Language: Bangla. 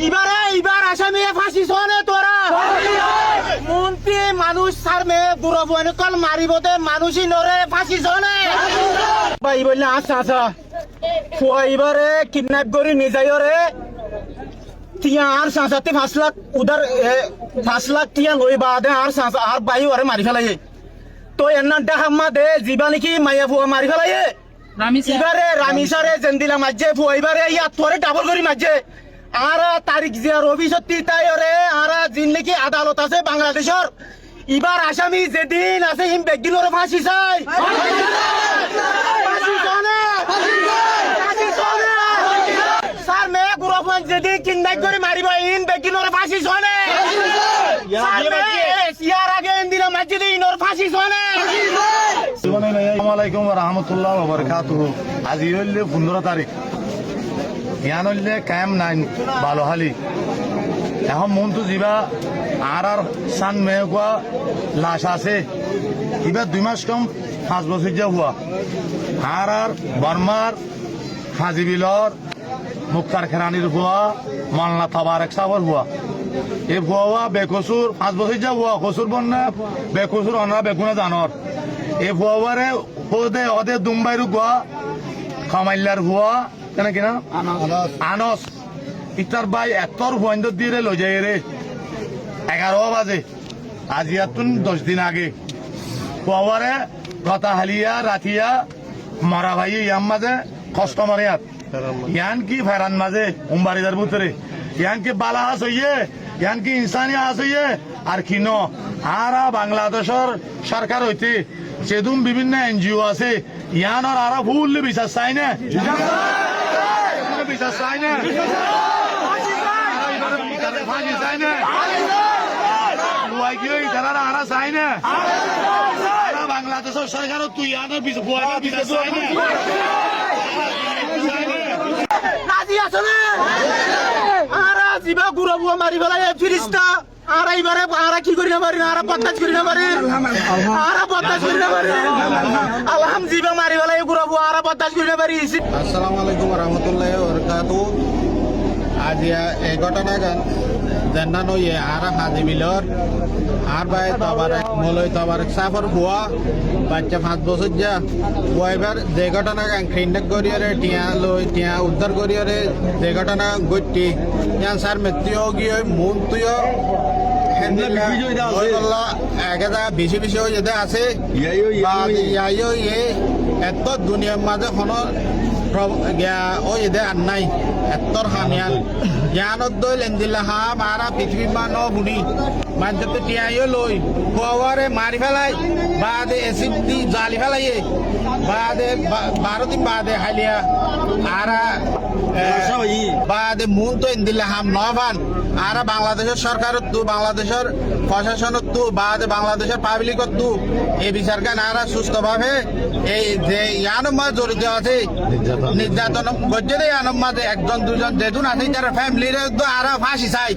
এবার আসামি ফাঁসি শোনে তোরা মন্ত্রী মানুষ সার মেয়ে বুড়ো বনে কল মারিব দে মানুষই নরে ফাঁসি শোনে ভাই বললে আচ্ছা এবারে কিডন্যাপ করি নিজাই রে তিয়া আর সাঁচাতে 5 লাখ উদার 5 লাখ তিয়া লই বাদে আর সাঁচা আর বাই ওরে মারি ফেলাই তো এন্না ডাহাম্মা দে জিবা নাকি মাইয়া ফুয়া মারি ফেলাই এবারে রামিসারে জেন্দিলা মাঝে ফুয়া এবারে ইয়া তোরে ডাবল করি মাঝে আর তারিখ যে অভিসত্যি তাই রে আর জিন নাকি আদালত আছে বাংলাদেশের এবার আসামি যেদিন আছে হিম বেগিনোর ফাঁসি চাই স্যার মেয়ে গুরফান যেদিন কিডন্যাপ করে মারিব ইন বেগিনোর ফাঁসি শোনে ইয়ার আগে দিলাম মাঝে ইনোর ফাঁসি শোনে আসসালামু আলাইকুম ওয়া রাহমাতুল্লাহি ওয়া বারাকাতুহু আজি হইলে 15 তারিখ ইয়ান হইলে কায়েম নাইন বালোহালি এখন মনটো যিবা আর সান মেগুয়া লাশ আছে কিবা 2 মাস কম 5 বছর যা হুয়া আর বর্মার হাজিবিলর মুক্তার খেরানির হুয়া মাল্লা তাবারক সাবর হুয়া এ হুয়া বেকসুর 5 বছর যা হুয়া কসুর বন্যা বেকসুর অনরা বেগুনা জানর এ হুয়ারে হোদে ওদে দুম্বাইরু গুয়া খামাইল্লার হুয়া কেন কিনা আনস ইতার ভাই এতর হুয়াইন্দ দিয়ে লই যায় রে 11 বাজে আজিয়াতুন 10 দিন আগে হুয়ারে কথা হালিয়া রাতিয়া মরা ভাই ইয়াম মাঝে কাস্টমার ইয়ান কি ফেরান মাঝে উম্বারিদার ভিতরে ইয়ান কি বালা হাস হইয়ে ইয়ান কি ইনসানি হাস হইয়ে আর কিন আরা বাংলাদেশের সরকার হইতে সেদুম বিভিন্ন এনজিও আছে ইয়ানোর আরা ফুল বিশ্বাস চাই না বিশ্বাস চাই না চাই না আরা চাই না বাংলাদেশের সরকার তুই ইয়ানোর বিশ্বাস চাই না রাজি আছো না আর জিবা গুড়া বুয়া মারি ফেলাই ফিরিস্তা আর এইবারে আর কি করি না পারি আর বদমাশ করি না পারি আর বদমাশ করি না পারি আলহাম জিবা মারি ফেলাই গুড়া বুয়া আর বদমাশ করি না পারি আসসালামু আলাইকুম ওয়া রাহমাতুল্লাহি ওয়া বারাকাতুহু আজ এই ঘটনা গান জান্নানো ইয়ে আর হাজি মিলর আর ভাই তাবারক মলয় তাবারক সাফর হুয়া বাচ্চা 5 বছর যা ওইবার যে ঘটনা গান কিডন্যাপ করিয়ারে টিয়া উদ্ধার করিয়ারে যে ঘটনা ঘটটি ইয়ান স্যার মৃত্যু গিয়ে মন তুইও বেশি বেশি যেতে আছে এত দুনিয়ার মাঝে কোনো ও এদের আর নাই এত্তর হামিয়ান জ্ঞানত দই লেনদিল্লা হা মারা পৃথিবী মা ন বুড়ি মাঝে টিয়াইও লই খোয়ারে মারি ফেলাই বাদে এসিড দি জালি ফেলাইয়ে বাদে 12 দিন বাদে হালিয়া আরা বাদে মুন তো ইন্দিল্লা হাম নবান আর বাংলাদেশের সরকারের তু বাংলাদেশের প্রশাসনের তু বাদে বাংলাদেশের পাবলিকের তু এই বিচারকান আর সুস্থভাবে এই যে ইয়ানোর মাঝে জড়িত আছে নির্যাতন করছে ইয়ানোর মাঝে একজন দুজন যেদিন আছে যারা ফ্যামিলির আর ফাঁসি চাই